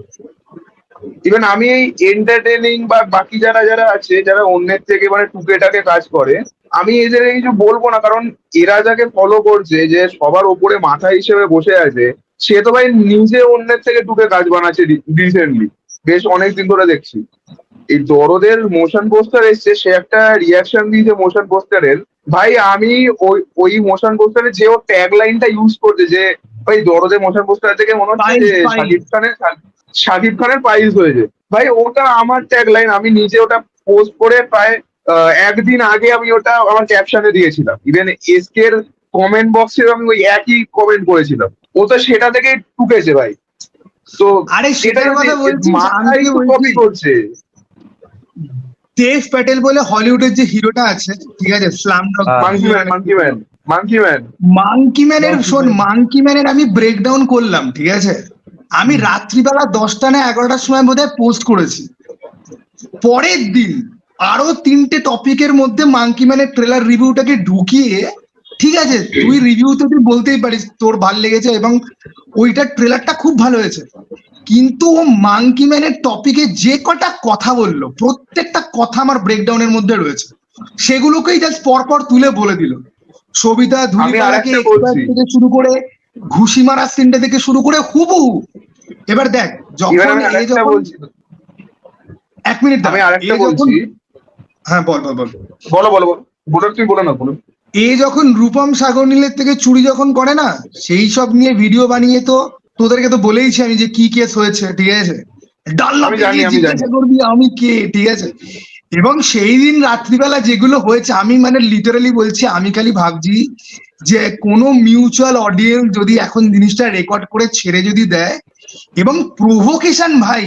ইভেন আমি এই এন্টারটেইনিং বা বাকি যারা যারা আছে, যারা অন্যের থেকে মানে টুকেটাকে কাজ করে, আমি এদের কিছু বলবো না, কারণ এরা যাকে ফলো করছে, যে সবার ওপরে মাথা হিসেবে বসে আছে, সে তো ভাই নিজে অন্যের থেকে টুকে কাজ বানাচ্ছে রিসেন্টলি, বেশ অনেকদিন ধরে দেখছি। এই দরদের মোশন পোস্টার এসছে, সে একটা রিয়াকশন দিয়েছে মোশন পোস্টারের, ভাই আমি ওই মোশন পোস্টারে যে ও ট্যাগ লাইনটা ইউজ করছে, যে ভাই দরদের মোশন পোস্টার থেকে মনে হচ্ছে যে শাকিব খানের প্রাইজ হয়েছে, ভাই ওটা আমার ট্যাগ লাইন, আমি নিজে ওটা পোস্ট করে প্রায় 1 দিন আগে আমি ওটা আমার ক্যাপশনে দিয়েছিলাম, ইভেন এসকের কমেন্ট বক্সে আমি ওই একই কমেন্ট করেছিলাম, ও তো সেটা থেকে টুকেছে ভাই। তো আরে সেটার কথা বলছি, মাথায় কপি করছে। দেব প্যাটেল বলে হলিউডের যে হিরোটা আছে, ঠিক আছে, স্লামডগ মাঙ্কি ম্যানের, শোন, মাঙ্কি ম্যানের আমি ব্রেকডাউন করলাম, ঠিক আছে, আমি রাত্রিবেলা 10টা না 11টার সময় বোধহয় পোস্ট করেছি, পরের দিন আরো 3টে টপিকের মধ্যে মাঙ্কি ম্যানের ট্রেলার রিভিউটাকে ঢুকিয়ে, ঠিক আছে, তুই রিভিউতে তুই বলতেই পারিস তোর ভাল লেগেছে এবং ওইটার ট্রেলারটা খুব ভালো হয়েছে, কিন্তু ও মাঙ্কি ম্যানের টপিকে যে কটা কথা বললো, প্রত্যেকটা কথা আমার ব্রেকডাউনের মধ্যে রয়েছে, সেগুলোকেই জাস্ট পরপর তুলে বলে দিল। সবিতা ধুলিপাড়াকে থেকে শুরু করে ঘুষি মারার সিনটা থেকে শুরু করে হুবহু। এবার দেখ, যখন এক মিনিট, আমি আরেকটা বলছি, হ্যাঁ বল বল বল বলো বলো বলো, তুমি বলো না, বলো। এ যখন রূপম সাগরনীলের থেকে চুরি যখন করে না, সেই সব নিয়ে ভিডিও বানিয়ে, তো তোদেরকে তো বলেইছি আমি যে কি কেস হয়েছে, ঠিক আছে, জিজ্ঞাসা করবি আমি কে, ঠিক আছে, এবং সেই দিন রাত্রিবেলা যেগুলো হয়েছে, আমি মানে লিটারালি বলছি, আমি খালি ভাবছি যে কোনো মিউচুয়াল অডিয়েন্স যদি এখন জিনিসটা রেকর্ড করে ছেড়ে যদি দেয়, এবং প্রভোকেশন, ভাই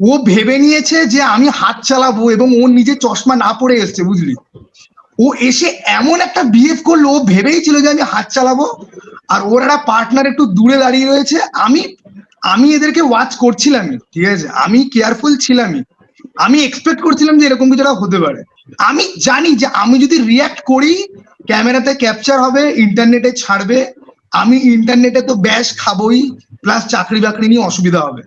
ও ভেবে নিয়েছে যে আমি হাত চালাবো, এবং ও নিজে চশমা না পরে এসছে, বুঝলি, ও এসে এমন একটা বিহেভ করলো, ও ভেবেই ছিল যে আমি হাত চালাবো, আর ওর একটা পার্টনার একটু দূরে দাঁড়িয়ে রয়েছে, আমি এদেরকে ওয়াচ করছিলাম, ঠিক আছে, আমি কেয়ারফুল ছিলামই, আমি এক্সপেক্ট করছিলাম যে এরকম কিছুটা হতে পারে, আমি জানি যে আমি যদি রিয়াক্ট করি ক্যামেরাতে ক্যাপচার হবে, ইন্টারনেটে ছাড়বে, আমি ইন্টারনেটে তো ব্যাশ খাবোই, প্লাস চাকরি বাকরি নিয়ে অসুবিধা হবে,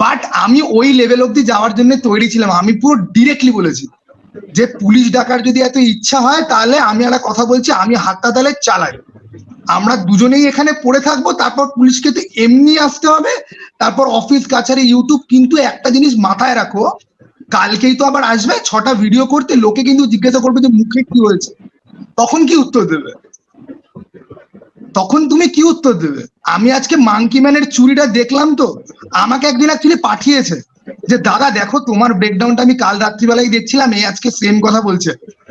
বাট আমি ওই লেভেল অব্দি যাওয়ার জন্য তৈরি ছিলাম। আমি পুরো ডিরেক্টলি বলেছি যে পুলিশ ডাকার যদি এত ইচ্ছা হয়, তাহলে আমি একটা কথা বলছি, আমি হাতটা তাহলে চালাই, আমরা দুজনেই এখানে পড়ে থাকবো, তারপর পুলিশকে তো এমনি আসতে হবে, তারপর অফিস কাছারি ইউটিউব, কিন্তু একটা জিনিস মাথায় রাখো, কালকেই তো আবার আসবে 6টা ভিডিও করতে, লোকে কিন্তু জিজ্ঞাসা করবে যে মুখে কি হয়েছে, তখন কি উত্তর দেবে? তখন তুমি কি উত্তর দেবে? আমি আজকে মাঙ্কি ম্যানের চুরিটা দেখলাম, তো আমাকে একদিন অ্যাকচুয়ালি পাঠিয়েছে যে দাদা দেখো তোমার ব্রেকডাউনটা আমি কাল রাত্রিবেলায় দেখছিলাম, এই আজকে সেম কথা বলছে,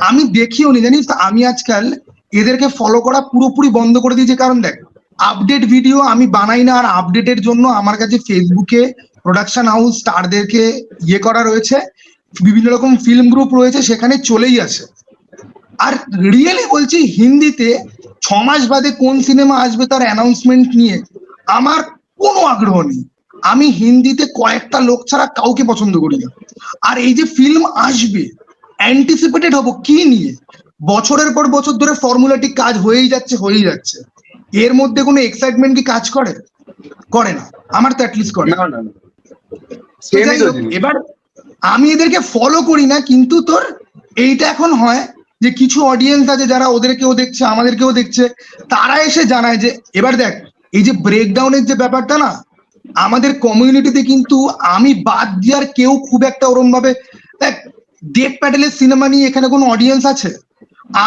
আমি দেখিও নি, জানিস, আমি আজকাল এদেরকে ফলো করা পুরোপুরি বন্ধ করে দিয়েছি, কারণ দেখ আপডেট ভিডিও আমি বানাই না, আর আপডেটের জন্য আমার কাছে ফেসবুকে প্রোডাকশন হাউস স্টারদেরকে ইয়ে করা রয়েছে, বিভিন্ন রকম ফিল্ম গ্রুপ রয়েছে, সেখানে চলেই আসে। আর রিয়েলি বলছি, হিন্দিতে 6 মাস বাদে কোন সিনেমা আসবে তার অ্যানাউন্সমেন্ট নিয়ে আমার কোনো আগ্রহ নেই। আমি হিন্দিতে কয়েকটা লোক ছাড়া কাউকে পছন্দ করি না। আর এই যে ফিল্ম আসবে, অ্যান্টিসিপেটেড হব কি নিয়ে? বছরের পর বছর ধরে ফর্মুলাটি কাজ হয়েই যাচ্ছে, এর মধ্যে কোনো এক্সাইটমেন্ট কি কাজ করে? করে না, আমার তো অ্যাটলিস্ট করে না। না না না তো যাই হোক, এবার আমি এদেরকে ফলো করি না, কিন্তু তোর এইটা এখন হয় যে কিছু অডিয়েন্স আছে যারা ওদেরকেও দেখছে আমাদেরকেও দেখছে, তারা এসে জানায় যে এবার দেখ, এই যে ব্রেকডাউনের যে ব্যাপারটা না, আমাদের কমিউনিটিতে কিন্তু আমি বাদ দিয়ে আর কেউ খুব একটা ওরম ভাবে দেখ, দেব প্যাটেলের সিনেমা নিয়ে এখানে কোনো অডিয়েন্স আছে?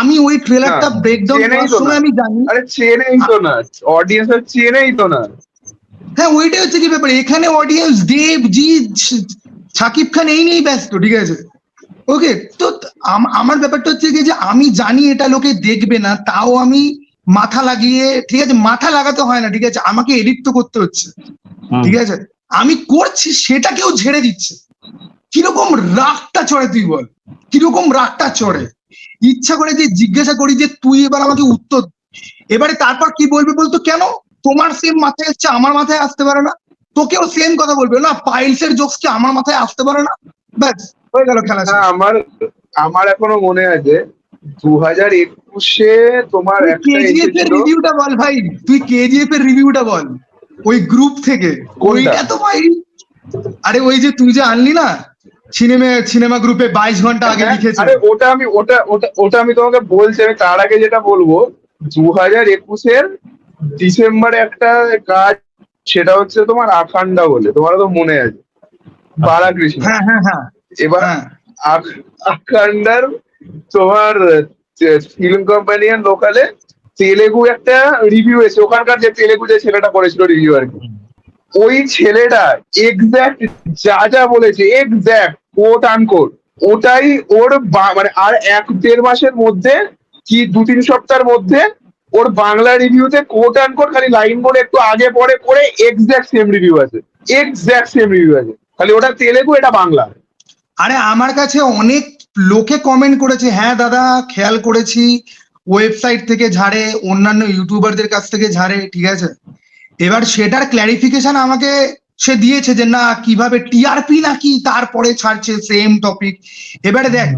আমি ওই ট্রেলারটা ব্রেকডাউন করার সময় আমি জানি, আরে চেনেই তো না, অডিয়েন্স চেনেই তো না। হ্যাঁ ওইটাই হচ্ছে কি ব্যাপার, এখানে অডিয়েন্স দেবজিৎ, শাকিব খান এই নিয়েই ব্যস্ত, ঠিক আছে? ওকে, তো আমার ব্যাপারটা হচ্ছে কি যে আমি জানি এটা লোকে দেখবে না, তাও আমি মাথা লাগিয়ে, ঠিক আছে, মাথা লাগাতে হয় না, ঠিক আছে, আমাকে এডিট তো করতে হচ্ছে, ঠিক আছে, আমি করছি, সেটা কেউ ঝেড়ে দিচ্ছে। কিরকম রাগটা চড়ে তুই বল, কিরকম রাগটা চড়ে, ইচ্ছা করে যে জিজ্ঞাসা করি যে তুই এবার আমাকে উত্তর, এবারে তারপর কি বলবে বলতো, কেন তোমার সেম মাথায় হচ্ছে আমার মাথায় আসতে পারে না? তোকেও সেম কথা বলবে না, পাইলসের জোকস কি আমার মাথায় আসতে পারে না? ব্যাস হয়ে গেল খেলা। আমার এখনো মনে আছে 2021-এ তোমার একটা কেজিএফ এর রিভিউটা বল ভাই, তুই কেজিএফ এর রিভিউটা বল ওই গ্রুপ থেকে। ওইটা তো ভাই, আরে ওই যে তুই যে আনলি না সিনেমা গ্রুপে 22 ঘন্টা আগে লিখেছে। আরে ওটা আমি তোমাকে বলছি। আমি তার আগে যেটা বলবো, 2021-এর ডিসেম্বরে একটা কাজ, সেটা হচ্ছে তোমার আখান্ডা বলে, তোমারও তো মনে আছে, বালাকৃষ্ণ। হ্যাঁ হ্যাঁ হ্যাঁ। এবার আখান্ডার তোমার ফিল্ম কোম্পানি আর লোকালে তেলেগু একটা রিভিউ এসে, ওখানকার যে তেলেগু যে ছেলেটা করেছিল রিভিউ আর কি, ওই ছেলেটা এক্স্যাক্ট যা যা বলেছে, এক্স্যাক্ট কোট আনকোট ওটাই ওর মানে আর 1-1.5 মাসের মধ্যে কি 2-3 সপ্তাহের মধ্যে ওর বাংলা রিভিউতে কোট আনকোট খালি লাইন করে একটু আগে পরে করে এক্স্যাক্ট সেম রিভিউ আছে, এক্স্যাক্ট সেম রিভিউ আছে, খালি ওটা তেলেগু এটা বাংলা। আরে আমার কাছে অনেক লোকে কমেন্ট করেছে, হ্যাঁ দাদা খেয়াল করেছি, ওয়েবসাইট থেকে ঝাড়ে, অন্যান্য ইউটিউবারদের কাছ থেকে ঝাড়ে, ঠিক আছে। এবার সেটার ক্ল্যারিফিকেশন আমাকে সে দিয়েছে যে না, কিভাবে টিআরপি নাকি তারপরে ছাড়ছে সেম টপিক। এবারে দেখ,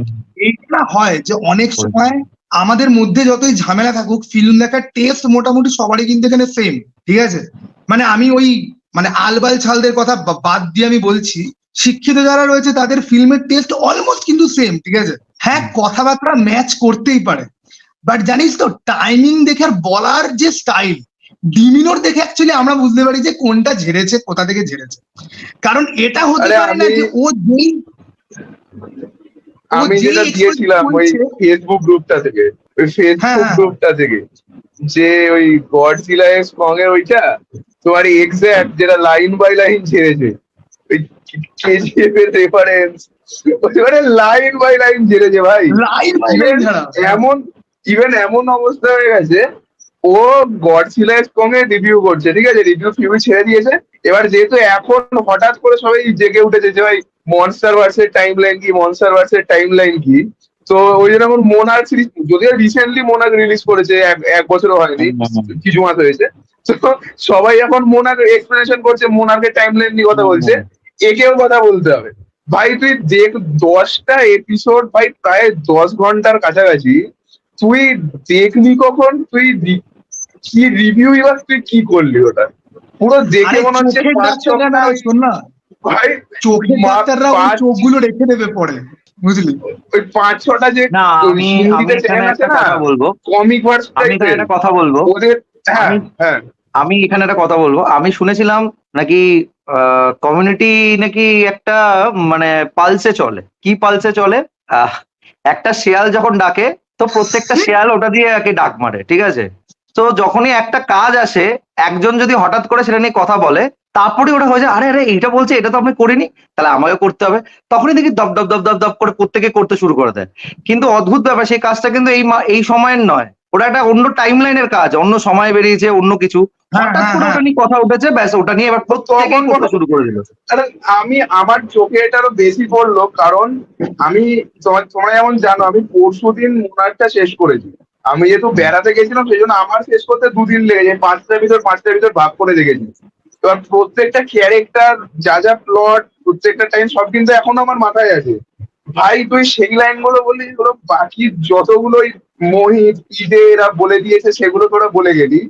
এইটা হয় যে অনেক সময় আমাদের মধ্যে যতই ঝামেলা থাকুক, ফিল্ম দেখার টেস্ট মোটামুটি সবারই কিন্তু এখানে সেম, ঠিক আছে। মানে আমি ওই মানে আলবাল ছালদের কথা বাদ দিয়ে আমি বলছি, শিক্ষিত যারা রয়েছে তাদের ফিল্মের টেস্ট অলমোস্ট কিন্তু সেম, ঠিক আছে। হ্যাঁ কথাবার্তা ম্যাচ করতেই পারে, বাট জানিস তো টাইমিং দেখে আর বলার যে স্টাইল, ডিমিনোর দেখে অ্যাকচুয়ালি আমরা বুঝতে পারি যে কোনটা ঝেড়েছে, কোথা থেকে ঝেড়েছে। কারণ এটা হতে পারে না যে ও যেই আমি যেটা দিয়েছিলাম ওই ফেসবুক গ্রুপটা থেকে, যে ওই গডজিলা এক্স কং এর ওইটা তোমার এক্স্যাক্ট যেটা লাইন বাই লাইন ঝেড়েছে, ওই কেজিএফ এর রেফারেন্স ওইখানে লাইন বাই লাইন ঝেড়েছে ভাই। এমন অবস্থা হয়ে গেছে, ও গডজিলা এক্স কং এর রিভিউ করছে, ঠিক আছে, রিভিউ ছেড়ে দিয়েছে। এবার যেহেতু এখন হঠাৎ করে সবাই জেগে উঠেছে যে ভাই মনস্টার ভার্সের টাইম লাইন কি, তো ওই জন্য এখন মোনার্ক সিরিজ, যদিও রিসেন্টলি মোনার্ক রিলিজ করেছে, এক বছরও হয়নি, কিছু মাস হয়েছে, তো সবাই এখন মোনার্ক এক্সপ্লেনেশন করছে, মোনার্কের টাইম লাইন নিয়ে কথা বলছে। একেও কথা বলতে হবে ভাই, তুই দেখ 10টা এপিসোড ভাই, প্রায় 10 ঘন্টার কাছাকাছি, তুই দেখলি কখন? তুই কি রিভিউ, এবার তুই কি করলি ওটা পুরো দেখে মনে হচ্ছে ভাই চোখগুলো রেখে দেবে পরে, বুঝলি? ওই 5-6টা যে কমিক ভার্স, আমি এখানে একটা কথা বলবো ওদের। হ্যাঁ আমি এখানে একটা কথা বলবো, আমি শুনেছিলাম নাকি কমিউনিটি নাকি একটা মানে পালসে চলে, কি পালসে চলে, একটা শেয়াল যখন ডাকে তো প্রত্যেকটা শেয়াল ওটা দিয়ে একে ডাক মারে, ঠিক আছে। তো যখনই একটা কাজ আসে, একজন যদি হঠাৎ করে সেটা নিয়ে কথা বলে, তারপরে ওটা হয়ে যায়, আরে আরে এইটা বলছে, এটা তো আমি করিনি, তাহলে আমাকে করতে হবে। তখনই দেখি দপ দপ দপ দপ দপ করে প্রত্যেকে করতে শুরু করে দেয়। কিন্তু অদ্ভুত ব্যাপার, সেই কাজটা কিন্তু এই সময়ের নয়, ওটা একটা অন্য টাইম লাইনের কাজ, অন্য সময় বেরিয়েছে, অন্য কিছু হ্যাঁ, হঠাৎ হ্যাঁ, করে হ্যাঁ। ওটা নিয়ে কথা উঠেছে, ব্যাস ওটা নিয়ে এবার প্রত্যেকেই করতে শুরু করে দিল। আরে আমি আমার চোখে এটা আরো বেশি পড়লো, কারণ আমি তোমরা যেমন জানো আমি পরশুদিন মোনারটা শেষ করেছি। আমি যেহেতু বেড়াতে গেছিলাম সেই জন্য আমার শেষ করতে 2 দিন লেগেছে, পাঁচটার ভিতর ভাগ করে দেখেছি। এবার প্রত্যেকটা ক্যারেক্টার, যা যা প্লট, প্রত্যেকটা টাইম সব কিন্তু এখনো আমার মাথায় আছে। ভাই তুই সেই লাইন গুলো বললি, যেগুলো বাকি যতগুলো মোহিত ঈদে এরা বলে দিয়েছে সেগুলো তোরা বলে গেলি।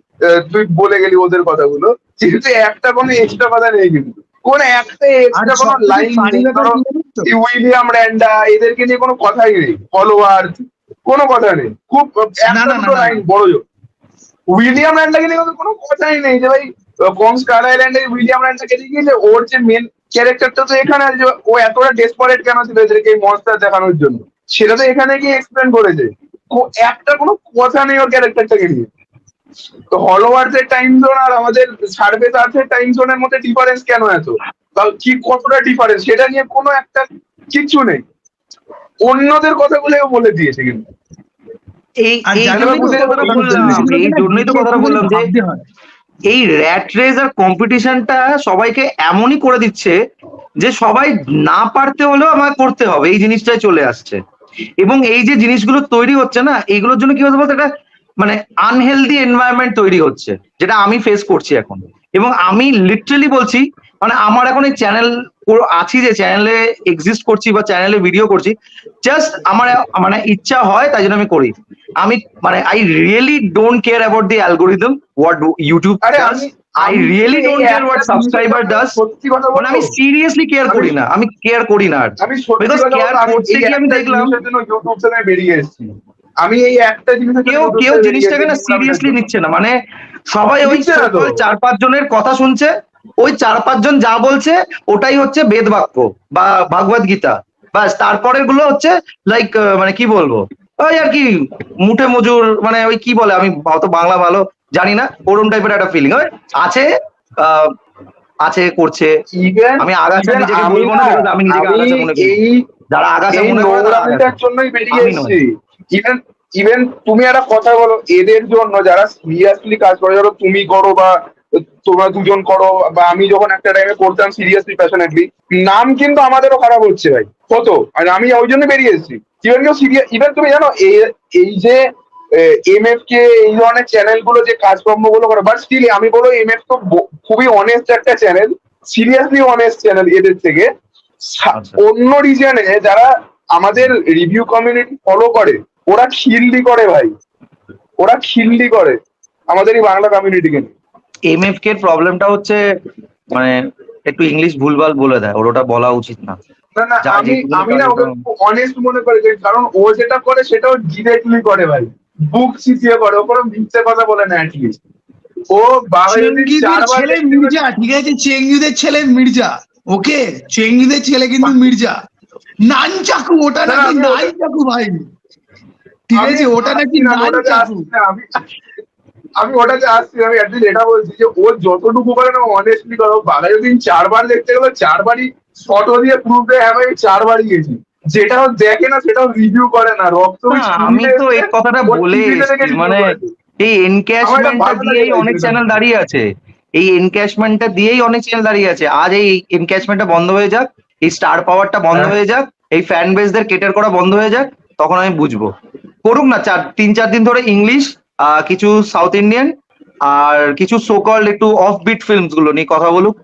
তুই বলে গেলি ওদের কথাগুলো, কিন্তু একটা কোনো এক্সট্রা কথা নেই, কিন্তু কোন একটা আর এক্সট্রা কোনো সবথেকে লাইন ফানি নেই। ব্যাপার ধরো কি জানিস তো? এই উইলিয়াম র্যান্ডা এদেরকে নিয়ে কোনো কথাই নেই, ফলোয়ার কোনো কথা নেই, খুব না, একটা না, না, দুটো না, লাইন না। বড় জোর। উইলিয়াম র্যান্ডাকে নিয়ে কোনো কথাই নেই যে ভাই কং স্কার আইল্যান্ডে উইলিয়াম র্যান্ডাকে দিয়ে গিয়েছে, ওর যে মেন ক্যারেক্টারটা তো এখানে আছে, যে ও এতটা ডেসপারেট কেন ছিল এদেরকে এই মনস্টার দেখানোর জন্য, সেটা তো এখানে গিয়ে এক্সপ্লেন করেছে। একটা কোনো কথা নেই ওর ক্যারেক্টারটাকে নিয়ে। তো হলোয়ার্স এর টাইম জোন আর আমাদের সার্ভেস আর্থের টাইম জোনের মধ্যে ডিফারেন্স কেন এত, বা কি কতটা ডিফারেন্স সেটা নিয়ে কোনো একটা কিচ্ছু নেই। অন্যদের কথাগুলোও বলে দিয়েছে কিন্তু। এই আর এই জানো জন্যই তো তো, কথাটা এই বললাম, জিনিসগুলোকে এই না জন্যই তো দেখে কথাটা একটুখানি বললাম যে ভাবতে হয়। এই র্যাট রেস আর কম্পিটিশনটা সবাইকে এমনই করে দিচ্ছে যে সবাই না পারতে হলেও আমাকে করতে হবে, এই জিনিসটাই চলে আসছে। এবং এই যে জিনিসগুলো তৈরি হচ্ছে না, এইগুলোর জন্য কি হচ্ছে বলতো, একটা মানে আনহেলদি এনভায়রনমেন্ট তৈরি হচ্ছে, যেটা আমি ফেস করছি এখন। এবং আমি লিটারালি বলছি, মানে আমার এখন এই চ্যানেল আছি, যে চ্যানেলে এক্সিস্ট করছি বা চ্যানেলে ভিডিও করছি, জাস্ট আমার মানে ইচ্ছা হয় তাই জন্য আমি করি। আমি মানে I really don't care about the algorithm, what YouTube আরে ডাজ। আমি আই আমি রিয়েলি এই ডোন্ট কেয়ার একটা হোয়াট জিনিসের সাবস্ক্রাইবার জন্য ডাজ। সত্যি কথা মানে বলবো, আমি সিরিয়াসলি কেয়ার আমি করি না, আমি কেয়ার করি না আর। আমি সত্যি বিকজ কথা কেয়ার বলবো, আমি করতে এই গিয়ে আমি একটা দেখলাম জিনিসের জন্য ইউটিউব থেকে বেরিয়ে এসেছি। আমি এই একটা জিনিসের জন্য কেউ ইউটিউব কেউ থেকে বেরিয়ে জিনিসটাকে না এসেছি মুরাবিনের সিরিয়াসলি জন্য। নিচ্ছে না, মানে সবাই ওই নিচ্ছে না তো। সকল 4-5 জনের কথা শুনছে, ওই 4-5 জন যা বলছে ওটাই হচ্ছে বেদ বাক্য বা ভাগবত গীতা, বাস। তারপরের গুলো হচ্ছে লাইক মানে কি বলবো, ওই আর কি মুঠে মজুর, মানে ওই কি বলে, আমি অত বাংলা ভালো জানি না, ওরম টাইপের একটা ফিলিং ওই আছে, আহ, আছে করছে। ইভেন আমি আগাছা ইভেন নিজেকে আমি বলবো না, না, বিকজ আমি নিজেকে আমি আগাছা মনে করি না। এই যারা আগাছা এই মনে করে তারা আগাছা, নোংরামিটার জন্যই বেরিয়ে আমি নয়। এসেছি। ইভেন ইভেন তুমি একটা কথা বলো, এদের জন্য যারা সিরিয়াসলি কাজ করে, ধরো তুমি করো বা তোমরা দুজন করো, বা আমি যখন একটা টাইমে করতাম সিরিয়াসলি প্যাশনেটলি, নাম কিন্তু আমাদেরও খারাপ হচ্ছে ভাই, হতো। আর আমি ওই জন্য বেরিয়ে এসেছি। ইভেন কেউ সিরিয়াস, ইভেন তুমি জানো এই যে এমএফ কে এই ধরনের চ্যানেল গুলো যে কাজকর্ম গুলো করে, বাট স্টিল আমি বলবো এমএফ তো খুবই অনেস্ট একটা চ্যানেল, সিরিয়াসলি অনেস্ট চ্যানেল এদের থেকে। আচ্ছা, অন্য রিজনে যারা আমাদের রিভিউ কমিউনিটি ফলো করে, ওরা খিল্লি করে ভাই, ওরা খিল্লি করে আমাদের এই বাংলা কমিউনিটিকে। এমএফকে এর প্রবলেমটা হচ্ছে মানে একটু ইংলিশ ভুলভাল বলে দেয়, ওর ওটা বলা উচিত না। না না, যা আমি যেটুকুনি আমি না কাজ ওকে অনেস্ট মনে করি, কারণ ও যেটা করে সেটাও ডিরেক্টলি করে ভাই, বুক চিতিয়ে করে, ও কোনো মিথ্যে কথা বলে না অ্যাটলিস্ট। ও বাবা যদি চেঙ্গিদের 4 বার ছেলে দেখতে মির্জা, ঠিক আছে, চেঙ্গিদের ছেলে মির্জা। ওকে, চেঙ্গিদের ছেলে কিন্তু মির্জা। নানচাকু, ওটা না, নাকি আমি নানচাকু ভাই, ঠিক আমি আছে, ওটা নাকি আসছি না, আমি ওটাতে নানচাকু। আসছি না, আমি ওটাতে আসছি। আমি অ্যাটলিস্ট এটা বলছি যে ও যতটুকু পারে না অনেস্টলি করো। বাঘা যদি 4 বার দেখতে গেলো, 4 বারই ফটো দিয়ে প্রুফ দেয়, হ্যাঁ ভাই 4 বারই গেছি। যেটাও দেখে না সেটাও রিভিউ করে না, রক্ত না, আমি তো এই কথাটা বলে এসেছি, মানে এই আমার এটা এনক্যাশমেন্টটা ভালো লাগে দিয়েই ভাই অনেক সেটা। চ্যানেল দাঁড়িয়ে আছে, এই এনক্যাশমেন্টটা দিয়েই অনেক চ্যানেল দাঁড়িয়ে আছে। আজ এই এনক্যাশমেন্টটা বন্ধ হয়ে যাক, এই স্টার পাওয়ারটা বন্ধ হ্যাঁ। হয়ে যাক, এই ফ্যান বেসদের কেটার করা বন্ধ হয়ে যাক, তখন আমি বুঝবো। করুক না 3-4 দিন ধরে ইংলিশ, কিছু সাউথ ইন্ডিয়ান আর কিছু সোকল্ড একটু অফ বিট ফিল্মস গুলো নিয়ে কথা বলুক,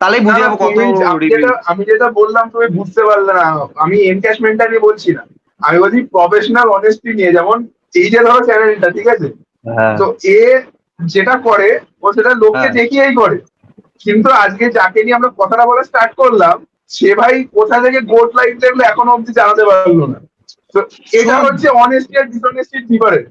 তাহলেই না বুঝে না, যাবো কত রিভিউ। আমি যেটা বললাম তুমি বুঝতে পারলে না। আমি এনক্যাশমেন্টটা নিয়ে বলছি না, আমি বলছি প্রফেশনাল অনেস্টি নিয়ে। যেমন এই যে ধরো চ্যানেলটা, ঠিক আছে, হ্যাঁ, তো এ যেটা করে ও সেটা লোককে হ্যাঁ, দেখিয়েই করে। কিন্তু আজকে যাকে নিয়ে আমরা কথাটা বলা স্টার্ট করলাম, সে ভাই কোথা থেকে গোট লাইট দেখলো এখনো অব্দি জানাতে পারলো না। তো এটা শোন, হচ্ছে অনেস্টি আর ডিসঅনেস্টির ডিফারেন্স।